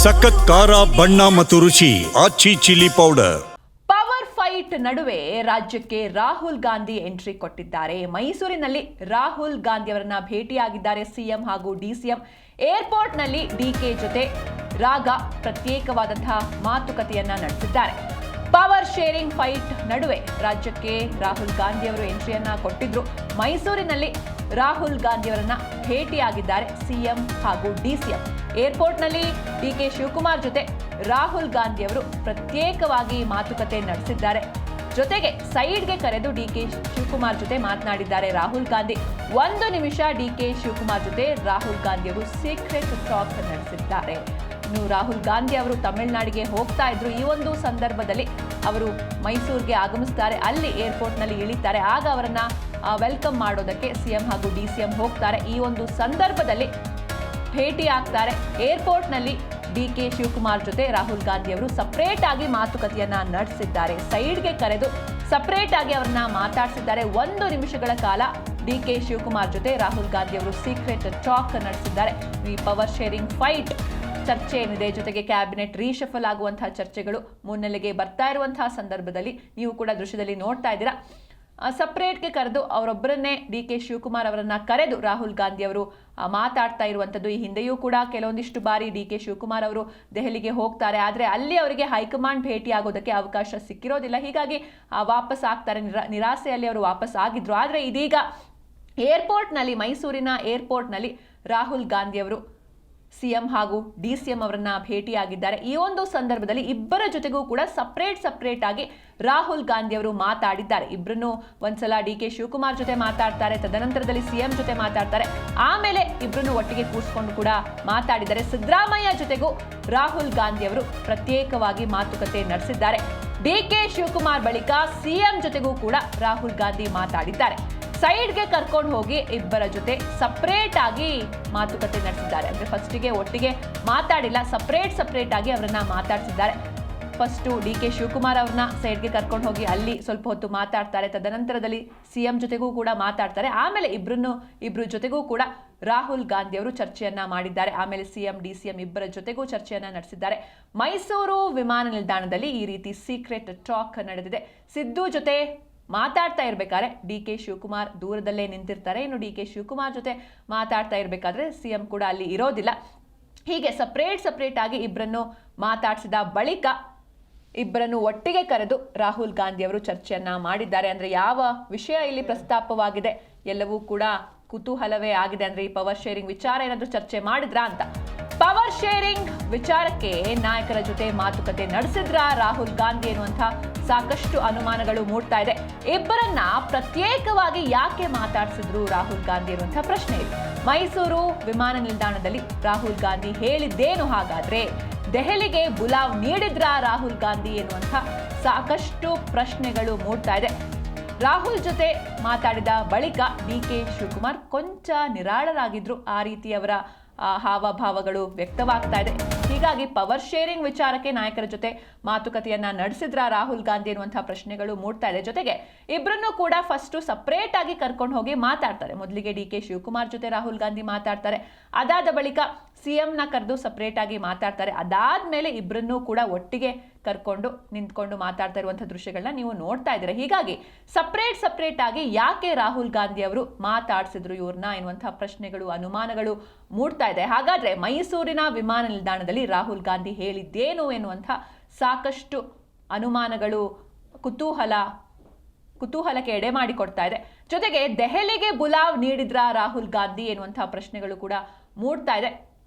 ಸಖತ್ ಖಾರ ಬಣ್ಣ ಮತ್ತು ರುಚಿ ಆಚಿ ಚಿಲ್ಲಿ ಪೌಡರ್. ಪವರ್ ಫೈಟ್ ನಡುವೆ ರಾಜ್ಯಕ್ಕೆ ರಾಹುಲ್ ಗಾಂಧಿ ಎಂಟ್ರಿ ಕೊಟ್ಟಿದ್ದಾರೆ. ಮೈಸೂರಿನಲ್ಲಿ ರಾಹುಲ್ ಗಾಂಧಿ ಅವರನ್ನ ಭೇಟಿಯಾಗಿದ್ದಾರೆ ಸಿಎಂ ಹಾಗೂ ಡಿಸಿಎಂ. ಏರ್ಪೋರ್ಟ್ನಲ್ಲಿ ಡಿಕೆ ಜೊತೆ ರಾಗ ಪ್ರತ್ಯೇಕವಾದಂತಹ ಮಾತುಕತೆಯನ್ನ ನಡೆಸಿದ್ದಾರೆ. ಪವರ್ ಶೇರಿಂಗ್ ಫೈಟ್ ನಡುವೆ ರಾಜ್ಯಕ್ಕೆ ರಾಹುಲ್ ಗಾಂಧಿ ಅವರು ಎಂಟ್ರಿಯನ್ನ ಕೊಟ್ಟಿದ್ರು. ಮೈಸೂರಿನಲ್ಲಿ ರಾಹುಲ್ ಗಾಂಧಿ ಅವರನ್ನ ಭೇಟಿಯಾಗಿದ್ದಾರೆ ಸಿಎಂ ಹಾಗೂ ಡಿಸಿಎಂ. ಏರ್ಪೋರ್ಟ್ನಲ್ಲಿ ಡಿಕೆ ಶಿವಕುಮಾರ್ ಜೊತೆ ರಾಹುಲ್ ಗಾಂಧಿ ಅವರು ಪ್ರತ್ಯೇಕವಾಗಿ ಮಾತುಕತೆ ನಡೆಸಿದ್ದಾರೆ. ಜೊತೆಗೆ ಸೈಡ್ಗೆ ಕರೆದು ಡಿಕೆ ಶಿವಕುಮಾರ್ ಜೊತೆ ಮಾತನಾಡಿದ್ದಾರೆ ರಾಹುಲ್ ಗಾಂಧಿ. 1 ನಿಮಿಷ ಡಿಕೆ ಶಿವಕುಮಾರ್ ಜೊತೆ ರಾಹುಲ್ ಗಾಂಧಿ ಅವರು ಸೀಕ್ರೆಟ್ ಟಾಕ್ ನಡೆಸಿದ್ದಾರೆ. ಇನ್ನು ರಾಹುಲ್ ಗಾಂಧಿ ಅವರು ತಮಿಳುನಾಡಿಗೆ ಹೋಗ್ತಾ ಇದ್ರು. ಈ ಒಂದು ಸಂದರ್ಭದಲ್ಲಿ ಅವರು ಮೈಸೂರಿಗೆ ಆಗಮಿಸ್ತಾರೆ. ಅಲ್ಲಿ ಏರ್ಪೋರ್ಟ್ನಲ್ಲಿ ಇಳಿತಾರೆ. ಆಗ ಅವರನ್ನ ವೆಲ್ಕಮ್ ಮಾಡೋದಕ್ಕೆ ಸಿಎಂ ಹಾಗೂ ಡಿಸಿಎಂ ಹೋಗ್ತಾರೆ. ಈ ಒಂದು ಸಂದರ್ಭದಲ್ಲಿ ಭೇಟಿ ಆಗ್ತಾರೆ. ಏರ್ಪೋರ್ಟ್ನಲ್ಲಿ ಡಿಕೆ ಶಿವಕುಮಾರ್ ಜೊತೆ ರಾಹುಲ್ ಗಾಂಧಿ ಅವರು ಸಪರೇಟ್ ಆಗಿ ಮಾತುಕತೆಯನ್ನ ನಡೆಸಿದ್ದಾರೆ. ಸೈಡ್ಗೆ ಕರೆದು ಸಪರೇಟ್ ಆಗಿ ಅವರನ್ನ ಮಾತಾಡಿಸಿದ್ದಾರೆ. 1 ನಿಮಿಷಗಳ ಕಾಲ ಡಿಕೆ ಶಿವಕುಮಾರ್ ಜೊತೆ ರಾಹುಲ್ ಗಾಂಧಿ ಅವರು ಸೀಕ್ರೆಟ್ ಟಾಕ್ ನಡೆಸಿದ್ದಾರೆ. ಈ ಪವರ್ ಶೇರಿಂಗ್ ಫೈಟ್ ಚರ್ಚೆ ಏನಿದೆ, ಜೊತೆಗೆ ಕ್ಯಾಬಿನೆಟ್ ರೀಶಫಲ್ ಆಗುವಂತಹ ಚರ್ಚೆಗಳು ಮುನ್ನೆಲೆಗೆ ಬರ್ತಾ ಇರುವಂತಹ ಸಂದರ್ಭದಲ್ಲಿ ನೀವು ಕೂಡ ದೃಶ್ಯದಲ್ಲಿ ನೋಡ್ತಾ ಇದ್ದೀರಾ. ಸಪರೇಟ್ಗೆ ಕರೆದು ಅವರೊಬ್ಬರನ್ನೇ ಡಿಕೆ ಶಿವಕುಮಾರ್ ಅವರನ್ನ ಕರೆದು ರಾಹುಲ್ ಗಾಂಧಿ ಅವರು ಮಾತಾಡ್ತಾ ಇರುವಂಥದ್ದು. ಈ ಹಿಂದೆಯೂ ಕೂಡ ಕೆಲವೊಂದಿಷ್ಟು ಬಾರಿ ಡಿಕೆ ಶಿವಕುಮಾರ್ ಅವರು ದೆಹಲಿಗೆ ಹೋಗ್ತಾರೆ. ಆದರೆ ಅಲ್ಲಿ ಅವರಿಗೆ ಹೈಕಮಾಂಡ್ ಭೇಟಿ ಆಗೋದಕ್ಕೆ ಅವಕಾಶ ಸಿಕ್ಕಿರೋದಿಲ್ಲ. ಹೀಗಾಗಿ ವಾಪಸ್ ಆಗ್ತಾರೆ. ನಿರಾಸೆಯಲ್ಲಿ ಅವರು ವಾಪಸ್ ಆಗಿದ್ರು. ಆದರೆ ಇದೀಗ ಏರ್ಪೋರ್ಟ್ನಲ್ಲಿ, ಮೈಸೂರಿನ ಏರ್ಪೋರ್ಟ್ನಲ್ಲಿ ರಾಹುಲ್ ಗಾಂಧಿ ಅವರು ಸಿಎಂ ಹಾಗೂ ಡಿಸಿಎಂ ಅವರನ್ನ ಭೇಟಿಯಾಗಿದ್ದಾರೆ. ಈ ಒಂದು ಸಂದರ್ಭದಲ್ಲಿ ಇಬ್ಬರ ಜೊತೆಗೂ ಕೂಡ ಸಪರೇಟ್ ಆಗಿ ರಾಹುಲ್ ಗಾಂಧಿ ಅವರು ಮಾತಾಡಿದ್ದಾರೆ. ಇಬ್ಬರನ್ನು ಒಂದ್ಸಲ ಡಿಕೆ ಶಿವಕುಮಾರ್ ಜೊತೆ ಮಾತಾಡ್ತಾರೆ, ತದನಂತರದಲ್ಲಿ ಸಿಎಂ ಜೊತೆ ಮಾತಾಡ್ತಾರೆ, ಆಮೇಲೆ ಇಬ್ಬರನ್ನು ಒಟ್ಟಿಗೆ ಕೂರಿಸಿಕೊಂಡು ಕೂಡ ಮಾತಾಡಿದ್ದಾರೆ. ಸಿದ್ದರಾಮಯ್ಯ ಜೊತೆಗೂ ರಾಹುಲ್ ಗಾಂಧಿ ಅವರು ಪ್ರತ್ಯೇಕವಾಗಿ ಮಾತುಕತೆ ನಡೆಸಿದ್ದಾರೆ. ಡಿಕೆ ಶಿವಕುಮಾರ್ ಬಳಿಕ ಸಿಎಂ ಜೊತೆಗೂ ಕೂಡ ರಾಹುಲ್ ಗಾಂಧಿ ಮಾತಾಡಿದ್ದಾರೆ. ಸೈಡ್ಗೆ ಕರ್ಕೊಂಡು ಹೋಗಿ ಇಬ್ಬರ ಜೊತೆ ಸಪರೇಟ್ ಆಗಿ ಮಾತುಕತೆ ನಡೆಸಿದ್ದಾರೆ. ಅಂದ್ರೆ ಫಸ್ಟಿಗೆ ಒಟ್ಟಿಗೆ ಮಾತಾಡಿಲ್ಲ, ಸಪರೇಟ್ ಆಗಿ ಅವರನ್ನ ಮಾತಾಡಿಸಿದ್ದಾರೆ. ಫಸ್ಟು ಡಿಕೆ ಶಿವಕುಮಾರ್ ಅವ್ರನ್ನ ಸೈಡ್ಗೆ ಕರ್ಕೊಂಡು ಹೋಗಿ ಅಲ್ಲಿ ಸ್ವಲ್ಪ ಹೊತ್ತು ಮಾತಾಡ್ತಾರೆ. ತದನಂತರದಲ್ಲಿ ಸಿಎಂ ಜೊತೆಗೂ ಕೂಡ ಮಾತಾಡ್ತಾರೆ. ಆಮೇಲೆ ಇಬ್ರು ಜೊತೆಗೂ ಕೂಡ ರಾಹುಲ್ ಗಾಂಧಿ ಅವರು ಚರ್ಚೆಯನ್ನ ಮಾಡಿದ್ದಾರೆ. ಆಮೇಲೆ ಸಿಎಂ ಡಿಸಿಎಂ ಇಬ್ಬರ ಜೊತೆಗೂ ಚರ್ಚೆಯನ್ನ ನಡೆಸಿದ್ದಾರೆ. ಮೈಸೂರು ವಿಮಾನ ನಿಲ್ದಾಣದಲ್ಲಿ ಈ ರೀತಿ ಸೀಕ್ರೆಟ್ ಟಾಕ್ ನಡೆದಿದೆ. ಸಿದ್ದು ಜೊತೆ ಮಾತಾಡ್ತಾ ಇರ್ಬೇಕಾದ್ರೆ ಡಿಕೆ ಶಿವಕುಮಾರ್ ದೂರದಲ್ಲೇ ನಿಂತಿರ್ತಾರೆ. ಇನ್ನು ಡಿಕೆ ಶಿವಕುಮಾರ್ ಜೊತೆ ಮಾತಾಡ್ತಾ ಇರ್ಬೇಕಾದ್ರೆ ಸಿಎಂ ಕೂಡ ಅಲ್ಲಿ ಇರೋದಿಲ್ಲ. ಹೀಗೆ ಸಪರೇಟ್ ಆಗಿ ಇಬ್ಬರನ್ನು ಮಾತಾಡಿಸಿದ ಬಳಿಕ ಇಬ್ಬರನ್ನು ಒಟ್ಟಿಗೆ ಕರೆದು ರಾಹುಲ್ ಗಾಂಧಿ ಅವರು ಚರ್ಚೆಯನ್ನ ಮಾಡಿದ್ದಾರೆ. ಅಂದ್ರೆ ಯಾವ ವಿಷಯ ಇಲ್ಲಿ ಪ್ರಸ್ತಾಪವಾಗಿದೆ ಎಲ್ಲವೂ ಕೂಡ ಕುತೂಹಲವೇ ಆಗಿದೆ. ಅಂದ್ರೆ ಈ ಪವರ್ ಶೇರಿಂಗ್ ವಿಚಾರ ಏನಾದ್ರೂ ಚರ್ಚೆ ಮಾಡಿದ್ರಾ ಅಂತ. ಪವರ್ ಶೇರಿಂಗ್ ವಿಚಾರಕ್ಕೆ ನಾಯಕರ ಜೊತೆ ಮಾತುಕತೆ ನಡೆಸಿದ್ರ ರಾಹುಲ್ ಗಾಂಧಿ ಎನ್ನುವಂಥ ಸಾಕಷ್ಟು ಅನುಮಾನಗಳು ಮೂಡ್ತಾ ಇದೆ. ಇಬ್ಬರನ್ನ ಪ್ರತ್ಯೇಕವಾಗಿ ಯಾಕೆ ಮಾತಾಡಿಸಿದ್ರು ರಾಹುಲ್ ಗಾಂಧಿ ಎನ್ನುವಂಥ ಪ್ರಶ್ನೆ ಇದೆ. ಮೈಸೂರು ವಿಮಾನ ನಿಲ್ದಾಣದಲ್ಲಿ ರಾಹುಲ್ ಗಾಂಧಿ ಹೇಳಿದ್ದೇನು ಹಾಗಾದ್ರೆ? ದೆಹಲಿಗೆ ಬುಲಾವ್ ನೀಡಿದ್ರ ರಾಹುಲ್ ಗಾಂಧಿ ಎನ್ನುವಂಥ ಸಾಕಷ್ಟು ಪ್ರಶ್ನೆಗಳು ಮೂಡ್ತಾ ಇದೆ. ರಾಹುಲ್ ಜೊತೆ ಮಾತಾಡಿದ ಬಳಿಕ ಡಿಕೆ ಶಿವಕುಮಾರ್ ಕೊಂಚ ನಿರಾಳರಾಗಿದ್ರು. ಆ ರೀತಿ ಅವರ ಹಾವಭಾವಗಳು ವ್ಯಕ್ತವಾಗ್ತಾ ಇದೆ. ಹೀಗಾಗಿ ಪವರ್ ಶೇರಿಂಗ್ ವಿಚಾರಕ್ಕೆ ನಾಯಕರ ಜೊತೆ ಮಾತುಕತೆಯನ್ನ ನಡೆಸಿದ್ರ ರಾಹುಲ್ ಗಾಂಧಿ ಎನ್ನುವಂತಹ ಪ್ರಶ್ನೆಗಳು ಮೂಡ್ತಾ ಇದೆ. ಜೊತೆಗೆ ಇಬ್ಬರನ್ನು ಕೂಡ ಫಸ್ಟ್ ಸಪರೇಟ್ ಆಗಿ ಕರ್ಕೊಂಡು ಹೋಗಿ ಮಾತಾಡ್ತಾರೆ. ಮೊದಲಿಗೆ ಡಿಕೆ ಶಿವಕುಮಾರ್ ಜೊತೆ ರಾಹುಲ್ ಗಾಂಧಿ ಮಾತಾಡ್ತಾರೆ. ಅದಾದ ಬಳಿಕ ಸಿಎಂ ನ ಕರೆದು ಸಪರೇಟ್ ಆಗಿ ಮಾತಾಡ್ತಾರೆ. ಅದಾದ್ಮೇಲೆ ಇಬ್ಬರನ್ನೂ ಕೂಡ ಒಟ್ಟಿಗೆ ಕರ್ಕೊಂಡು ನಿಂತ್ಕೊಂಡು ಮಾತಾಡ್ತಾ ಇರುವಂತಹ ದೃಶ್ಯಗಳನ್ನ ನೀವು ನೋಡ್ತಾ ಇದ್ದೀರಾ. ಹೀಗಾಗಿ ಸಪರೇಟ್ ಆಗಿ ಯಾಕೆ ರಾಹುಲ್ ಗಾಂಧಿ ಅವರು ಮಾತಾಡ್ಸಿದ್ರು ಇವ್ರನ್ನ ಎನ್ನುವಂತಹ ಪ್ರಶ್ನೆಗಳು, ಅನುಮಾನಗಳು ಮೂಡ್ತಾ ಇದೆ. ಹಾಗಾದ್ರೆ ಮೈಸೂರಿನ ವಿಮಾನ ನಿಲ್ದಾಣದಲ್ಲಿ ರಾಹುಲ್ ಗಾಂಧಿ ಹೇಳಿದ್ದೇನು ಎನ್ನುವಂಥ ಸಾಕಷ್ಟು ಅನುಮಾನಗಳು, ಕುತೂಹಲಕ್ಕೆ ಎಡೆ ಮಾಡಿಕೊಡ್ತಾ ಇದೆ. ಜೊತೆಗೆ ದೆಹಲಿಗೆ ಬುಲಾವ್ ನೀಡಿದ್ರ ರಾಹುಲ್ ಗಾಂಧಿ ಎನ್ನುವಂತಹ ಪ್ರಶ್ನೆಗಳು ಕೂಡ ಮೂಡ್ತಾ ಇದೆ.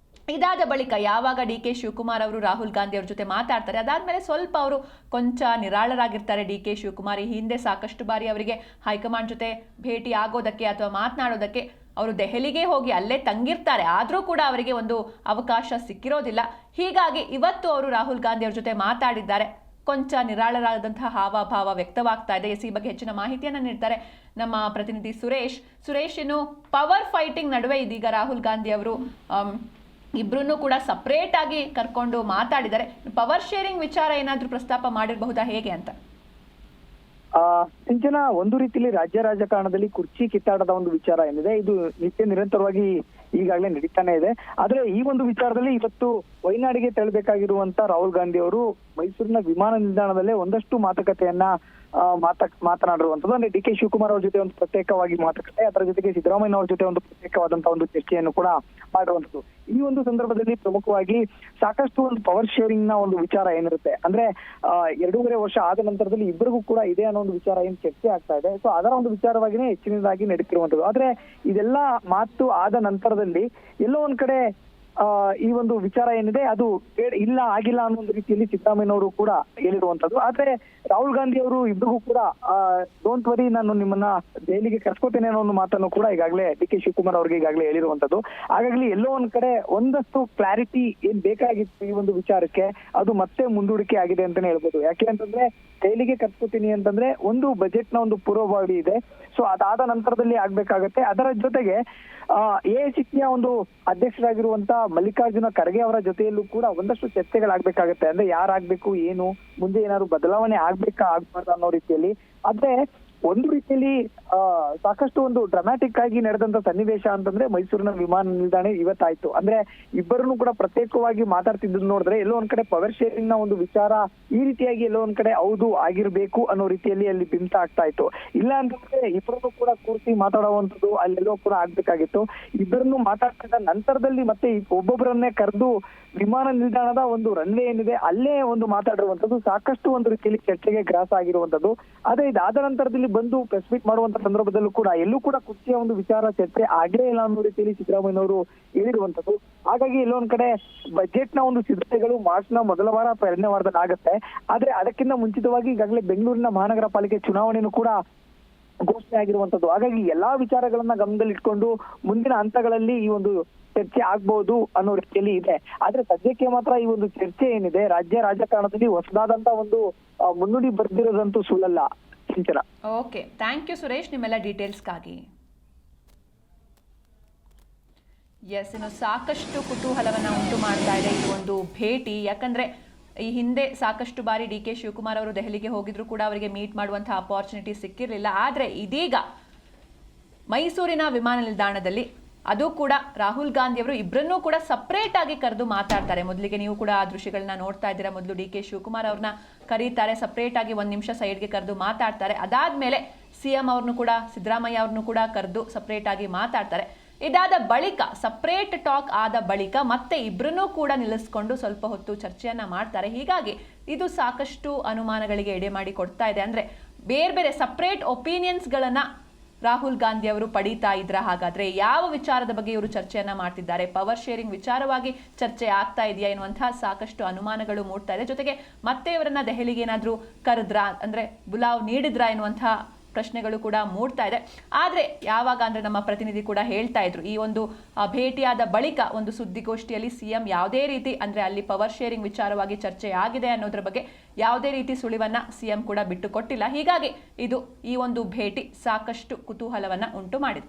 ಇದಾದ ಬಳಿಕ ಯಾವಾಗ ಡಿಕೆ ಶಿವಕುಮಾರ್ ಅವರು ರಾಹುಲ್ ಗಾಂಧಿ ಅವ್ರ ಜೊತೆ ಮಾತಾಡ್ತಾರೆ, ಅದಾದ್ಮೇಲೆ ಸ್ವಲ್ಪ ಅವರು ಕೊಂಚ ನಿರಾಳರಾಗಿರ್ತಾರೆ. ಡಿಕೆ ಶಿವಕುಮಾರ್ ಈ ಹಿಂದೆ ಸಾಕಷ್ಟು ಬಾರಿ ಅವರಿಗೆ ಹೈಕಮಾಂಡ್ ಜೊತೆ ಭೇಟಿ ಆಗೋದಕ್ಕೆ ಅಥವಾ ಮಾತನಾಡೋದಕ್ಕೆ ಅವರು ದೆಹಲಿಗೆ ಹೋಗಿ ಅಲ್ಲೇ ತಂಗಿರ್ತಾರೆ. ಆದರೂ ಕೂಡ ಅವರಿಗೆ ಒಂದು ಅವಕಾಶ ಸಿಕ್ಕಿರೋದಿಲ್ಲ. ಹೀಗಾಗಿ ಇವತ್ತು ಅವರು ರಾಹುಲ್ ಗಾಂಧಿ ಅವ್ರ ಜೊತೆ ಮಾತಾಡಿದ್ದಾರೆ. ಕೊಂಚ ನಿರಾಳರಾದಂತಹ ಹಾವಭಾವ ವ್ಯಕ್ತವಾಗ್ತಾ ಇದೆ. ಈ ಬಗ್ಗೆ ಹೆಚ್ಚಿನ ಮಾಹಿತಿಯನ್ನು ನೀಡ್ತಾರೆ ನಮ್ಮ ಪ್ರತಿನಿಧಿ ಸುರೇಶ್. ಇನ್ನು ಪವರ್ ಫೈಟಿಂಗ್ ನಡುವೆ ಇದೀಗ ರಾಹುಲ್ ಗಾಂಧಿ ಅವರು ಇಬ್ರು ಕೂಡ ಸಪರೇಟ್ ಆಗಿ ಕರ್ಕೊಂಡು ಮಾತಾಡಿದ್ದಾರೆ. ಪವರ್ ಶೇರಿಂಗ್ ವಿಚಾರ ಏನಾದ್ರೂ ಪ್ರಸ್ತಾಪ ಮಾಡಿರಬಹುದಾ, ಹೇಗೆ ಅಂತ? ಸಿಂಚನ, ಒಂದು ರೀತಿಯಲ್ಲಿ ರಾಜ್ಯ ರಾಜಕಾರಣದಲ್ಲಿ ಕುರ್ಚಿ ಕಿತ್ತಾಟದ ಒಂದು ವಿಚಾರ ಏನಿದೆ, ಇದು ನಿತ್ಯ ನಿರಂತರವಾಗಿ ಈಗಾಗಲೇ ನಡೀತಾನೆ ಇದೆ. ಆದ್ರೆ ಈ ಒಂದು ವಿಚಾರದಲ್ಲಿ ಇವತ್ತು ವಯನಾಡಿಗೆ ತೆರಳಬೇಕಾಗಿರುವಂತ ರಾಹುಲ್ ಗಾಂಧಿ ಅವರು ಮೈಸೂರಿನ ವಿಮಾನ ನಿಲ್ದಾಣದಲ್ಲೇ ಒಂದಷ್ಟು ಮಾತುಕತೆಯನ್ನ ಮಾತನಾಡಿರುವಂತದ್ದು. ಅಂದ್ರೆ ಡಿ.ಕೆ. ಶಿವಕುಮಾರ್ ಅವ್ರ ಜೊತೆ ಒಂದು ಪ್ರತ್ಯೇಕವಾಗಿ ಮಾತುಕತೆ, ಅದರ ಜೊತೆಗೆ ಸಿದ್ದರಾಮಯ್ಯ ಅವ್ರ ಜೊತೆ ಒಂದು ಪ್ರತ್ಯೇಕವಾದಂತಹ ಒಂದು ಚರ್ಚೆಯನ್ನು ಕೂಡ ಮಾಡಿರುವಂತದ್ದು. ಈ ಒಂದು ಸಂದರ್ಭದಲ್ಲಿ ಪ್ರಮುಖವಾಗಿ ಸಾಕಷ್ಟು ಒಂದು ಪವರ್ ಶೇರಿಂಗ್ ನ ಒಂದು ವಿಚಾರ ಏನಿರುತ್ತೆ, ಅಂದ್ರೆ 2.5 ವರ್ಷ ಆದ ನಂತರದಲ್ಲಿ ಇಬ್ಬರಿಗೂ ಕೂಡ ಇದೆ ಅನ್ನೋ ಒಂದು ವಿಚಾರ ಏನ್ ಚರ್ಚೆ ಆಗ್ತಾ ಇದೆ. ಸೊ ಅದರ ಒಂದು ವಿಚಾರವಾಗಿನೇ ಹೆಚ್ಚಿನದಾಗಿ ನಡೀತಿರುವಂತದ್ದು. ಆದ್ರೆ ಇದೆಲ್ಲ ಮಾತು ಆದ ನಂತರದಲ್ಲಿ ಎಲ್ಲೋ ಒಂದ್ ಕಡೆ ಈ ಒಂದು ವಿಚಾರ ಏನಿದೆ ಅದು ಇಲ್ಲ ಆಗಿಲ್ಲ ಅನ್ನೋ ಒಂದು ರೀತಿಯಲ್ಲಿ ಸಿದ್ದರಾಮಯ್ಯನವರು ಕೂಡ ಹೇಳಿರುವಂತದ್ದು. ಆದ್ರೆ ರಾಹುಲ್ ಗಾಂಧಿ ಅವರು ಇಬ್ಬರಿಗೂ ಕೂಡ ಡೋಂಟ್ ವರಿ, ನಾನು ನಿಮ್ಮನ್ನ ದೆಹಲಿಗೆ ಕರ್ಸ್ಕೊತೇನೆ ಅನ್ನೋ ಒಂದು ಮಾತನ್ನು ಕೂಡ ಈಗಾಗಲೇ ಡಿ.ಕೆ. ಶಿವಕುಮಾರ್ ಅವ್ರಿಗೆ ಈಗಾಗಲೇ ಹೇಳಿರುವಂತದ್ದು. ಹಾಗಾಗಿ ಎಲ್ಲೋ ಒಂದ್ ಕಡೆ ಒಂದಷ್ಟು ಕ್ಲಾರಿಟಿ ಏನ್ ಬೇಕಾಗಿತ್ತು ಈ ಒಂದು ವಿಚಾರಕ್ಕೆ, ಅದು ಮತ್ತೆ ಮುಂದೂಡಿಕೆ ಆಗಿದೆ ಅಂತಾನೆ ಹೇಳ್ಬೋದು. ಯಾಕೆ ಅಂತಂದ್ರೆ ದೆಹಲಿಗೆ ಕರ್ಸ್ಕೊತೀನಿ ಅಂತಂದ್ರೆ ಒಂದು ಬಜೆಟ್ ನ ಒಂದು ಪೂರ್ವಭಾವಿ ಇದೆ. ಸೊ ಅದಾದ ನಂತರದಲ್ಲಿ ಆಗ್ಬೇಕಾಗತ್ತೆ. ಅದರ ಜೊತೆಗೆ ಎಐಸಿಸಿಯ ಒಂದು ಅಧ್ಯಕ್ಷರಾಗಿರುವಂತ ಮಲ್ಲಿಕಾರ್ಜುನ ಖರ್ಗೆ ಅವರ ಜೊತೆಯಲ್ಲೂ ಕೂಡ ಒಂದಷ್ಟು ಚರ್ಚೆಗಳಾಗ್ಬೇಕಾಗತ್ತೆ. ಅಂದ್ರೆ ಯಾರಾಗ್ಬೇಕು, ಏನು ಮುಂದೆ ಏನಾದ್ರು ಬದಲಾವಣೆ ಆಗ್ಬೇಕಾ ಆಗ್ಬಾರ್ದು ಅನ್ನೋ ರೀತಿಯಲ್ಲಿ. ಆದ್ರೆ ಒಂದು ರೀತಿಯಲ್ಲಿ ಸಾಕಷ್ಟು ಒಂದು ಡ್ರಾಮ್ಯಾಟಿಕ್ ಆಗಿ ನಡೆದಂತ ಸನ್ನಿವೇಶ ಅಂತಂದ್ರೆ ಮೈಸೂರಿನ ವಿಮಾನ ನಿಲ್ದಾಣ ಇವತ್ತಾಯ್ತು. ಅಂದ್ರೆ ಇಬ್ಬರನ್ನು ಕೂಡ ಪ್ರತ್ಯೇಕವಾಗಿ ಮಾತಾಡ್ತಿದ್ದು ನೋಡಿದ್ರೆ ಎಲ್ಲೋ ಒಂದ್ ಕಡೆ ಪವರ್ ಶೇರಿಂಗ್ ನ ಒಂದು ವಿಚಾರ ಈ ರೀತಿಯಾಗಿ ಎಲ್ಲೋ ಒಂದ್ ಕಡೆ ಹೌದು ಆಗಿರ್ಬೇಕು ಅನ್ನೋ ರೀತಿಯಲ್ಲಿ ಅಲ್ಲಿ ಬಿಂಬ ಆಗ್ತಾ ಇತ್ತು. ಇಲ್ಲ ಅಂತಂದ್ರೆ ಇಬ್ಬರನ್ನು ಕೂಡ ಕೂರಿಸಿ ಮಾತಾಡುವಂಥದ್ದು ಅಲ್ಲೆಲ್ಲೋ ಕೂಡ ಆಗ್ಬೇಕಾಗಿತ್ತು. ಇಬ್ಬರನ್ನು ಮಾತಾಡ್ತಿದ್ದ ನಂತರದಲ್ಲಿ ಮತ್ತೆ ಒಬ್ಬೊಬ್ಬರನ್ನೇ ಕರೆದು ವಿಮಾನ ನಿಲ್ದಾಣದ ಒಂದು ರನ್ವೇ ಏನಿದೆ ಅಲ್ಲೇ ಒಂದು ಮಾತಾಡಿರುವಂತದ್ದು ಸಾಕಷ್ಟು ಒಂದು ರೀತಿಯಲ್ಲಿ ಚರ್ಚೆಗೆ ಗ್ರಾಸ ಆಗಿರುವಂತದ್ದು. ಆದ್ರೆ ಇದಾದ ನಂತರದಲ್ಲಿ ಬಂದು ಪ್ರೆಸ್ ಮೀಟ್ ಮಾಡುವಂತ ಸಂದರ್ಭದಲ್ಲೂ ಕೂಡ ಎಲ್ಲೂ ಕೂಡ ಕುರ್ಚಿಯ ಒಂದು ವಿಚಾರ ಚರ್ಚೆ ಆಗಲೇ ಇಲ್ಲ ಅನ್ನೋ ರೀತಿಯಲ್ಲಿ ಸಿದ್ದರಾಮಯ್ಯನವರು ಹೇಳಿರುವಂತದ್ದು. ಹಾಗಾಗಿ ಎಲ್ಲೊಂದ್ ಕಡೆ ಬಜೆಟ್ ನ ಒಂದು ಸಿದ್ಧತೆಗಳು ಮಾರ್ಚ್ ನ ಮೊದಲ ವಾರ ಅಥವಾ 2ನೇ ವಾರದಲ್ಲಿ ಆಗುತ್ತೆ. ಆದ್ರೆ ಅದಕ್ಕಿಂತ ಮುಂಚಿತವಾಗಿ ಈಗಾಗಲೇ ಬೆಂಗಳೂರಿನ ಮಹಾನಗರ ಪಾಲಿಕೆ ಚುನಾವಣೆಯನ್ನು ಕೂಡ ಘೋಷಣೆ ಆಗಿರುವಂತದ್ದು. ಹಾಗಾಗಿ ಎಲ್ಲಾ ವಿಚಾರಗಳನ್ನ ಗಮನದಲ್ಲಿ ಇಟ್ಕೊಂಡು ಮುಂದಿನ ಹಂತಗಳಲ್ಲಿ ಈ ಒಂದು ಚರ್ಚೆ ಆಗ್ಬಹುದು ಅನ್ನೋ ರೀತಿಯಲ್ಲಿ ಇದೆ. ಆದ್ರೆ ಸದ್ಯಕ್ಕೆ ಮಾತ್ರ ಈ ಒಂದು ಚರ್ಚೆ ಏನಿದೆ ರಾಜ್ಯ ರಾಜಕಾರಣದಲ್ಲಿ ಹೊಸದಾದಂತ ಒಂದು ಮುನ್ನುಡಿ ಬರ್ದಿರೋದಂತೂ ಸುಳ್ಳಲ್ಲ. ಸಿಂಚನ. ಓಕೆ, ಥ್ಯಾಂಕ್ ಯು ಸುರೇಶ್ ನಿಮ್ಮೆಲ್ಲ ಡೀಟೇಲ್ಸ್ಗಾಗಿ. ಎಸ್, ಇನ್ನು ಸಾಕಷ್ಟು ಕುತೂಹಲವನ್ನ ಉಂಟು ಮಾಡ್ತಾ ಇದೆ ಈ ಒಂದು ಭೇಟಿ. ಯಾಕಂದ್ರೆ ಈ ಹಿಂದೆ ಸಾಕಷ್ಟು ಬಾರಿ ಡಿ.ಕೆ. ಶಿವಕುಮಾರ್ ಅವರು ದೆಹಲಿಗೆ ಹೋಗಿದ್ರು ಕೂಡ ಅವರಿಗೆ ಮೀಟ್ ಮಾಡುವಂತಹ ಅಪಾರ್ಚುನಿಟಿ ಸಿಕ್ಕಿರಲಿಲ್ಲ. ಆದರೆ ಇದೀಗ ಮೈಸೂರಿನ ವಿಮಾನ ನಿಲ್ದಾಣದಲ್ಲಿ ಅದು ಕೂಡ ರಾಹುಲ್ ಗಾಂಧಿ ಅವರು ಇಬ್ಬರನ್ನೂ ಕೂಡ ಸಪ್ರೇಟ್ ಆಗಿ ಕರೆದು ಮಾತಾಡ್ತಾರೆ. ಮೊದಲಿಗೆ ನೀವು ಕೂಡ ಆ ದೃಶ್ಯಗಳನ್ನ ನೋಡ್ತಾ ಇದ್ದೀರಾ. ಮೊದಲು ಡಿ.ಕೆ. ಶಿವಕುಮಾರ್ ಅವ್ರನ್ನ ಕರೀತಾರೆ, ಸಪ್ರೇಟ್ ಆಗಿ 1 ನಿಮಿಷ ಸೈಡ್ಗೆ ಕರೆದು ಮಾತಾಡ್ತಾರೆ. ಅದಾದ್ಮೇಲೆ ಸಿಎಂ ಅವ್ರನ್ನು ಕೂಡ ಸಿದ್ದರಾಮಯ್ಯ ಅವ್ರನ್ನು ಕೂಡ ಕರೆದು ಸಪ್ರೇಟ್ ಆಗಿ ಮಾತಾಡ್ತಾರೆ. ಇದಾದ ಬಳಿಕ ಸಪ್ರೇಟ್ ಟಾಕ್ ಆದ ಬಳಿಕ ಮತ್ತೆ ಇಬ್ಬರನ್ನೂ ಕೂಡ ನಿಲ್ಲಿಸ್ಕೊಂಡು ಸ್ವಲ್ಪ ಹೊತ್ತು ಚರ್ಚೆಯನ್ನ ಮಾಡ್ತಾರೆ. ಹೀಗಾಗಿ ಇದು ಸಾಕಷ್ಟು ಅನುಮಾನಗಳಿಗೆ ಎಡೆ ಮಾಡಿ ಕೊಡ್ತಾ ಇದೆ. ಅಂದ್ರೆ ಬೇರೆ ಬೇರೆ ಸಪ್ರೇಟ್ ಒಪಿನಿಯನ್ಸ್ಗಳನ್ನ ರಾಹುಲ್ ಗಾಂಧಿ ಅವರು ಪಡೀತಾ ಇದ್ರ? ಹಾಗಾದ್ರೆ ಯಾವ ವಿಚಾರದ ಬಗ್ಗೆ ಇವರು ಚರ್ಚೆಯನ್ನ ಮಾಡ್ತಿದ್ದಾರೆ? ಪವರ್ ಶೇರಿಂಗ್ ವಿಚಾರವಾಗಿ ಚರ್ಚೆ ಆಗ್ತಾ ಇದೆಯಾ ಎನ್ನುವಂತಹ ಸಾಕಷ್ಟು ಅನುಮಾನಗಳು ಮೂಡ್ತಾ ಇದೆ. ಜೊತೆಗೆ ಮತ್ತೆ ಇವರನ್ನ ದೆಹಲಿಗೆ ಏನಾದ್ರೂ ಕರೆದ್ರಾ, ಅಂದ್ರೆ ಬುಲಾವ್ ನೀಡಿದ್ರಾ ಎನ್ನುವಂತಹ ಪ್ರಶ್ನೆಗಳು ಕೂಡ ಮೂಡ್ತಾ ಇದೆ. ಆದ್ರೆ ಯಾವಾಗ ಅಂದ್ರೆ ನಮ್ಮ ಪ್ರತಿನಿಧಿ ಕೂಡ ಹೇಳ್ತಾ ಇದ್ರು, ಈ ಒಂದು ಭೇಟಿಯಾದ ಬಳಿಕ ಒಂದು ಸುದ್ದಿಗೋಷ್ಠಿಯಲ್ಲಿ ಸಿಎಂ ಯಾವುದೇ ರೀತಿ ಅಂದ್ರೆ ಅಲ್ಲಿ ಪವರ್ ಶೇರಿಂಗ್ ವಿಚಾರವಾಗಿ ಚರ್ಚೆ ಆಗಿದೆ ಅನ್ನೋದ್ರ ಬಗ್ಗೆ ಯಾವುದೇ ರೀತಿ ಸುಳಿವನ್ನ ಸಿಎಂ ಕೂಡ ಬಿಟ್ಟು ಕೊಟ್ಟಿಲ್ಲ. ಹೀಗಾಗಿ ಇದು ಈ ಒಂದು ಭೇಟಿ ಸಾಕಷ್ಟು ಕುತೂಹಲವನ್ನ ಉಂಟು ಮಾಡಿದೆ.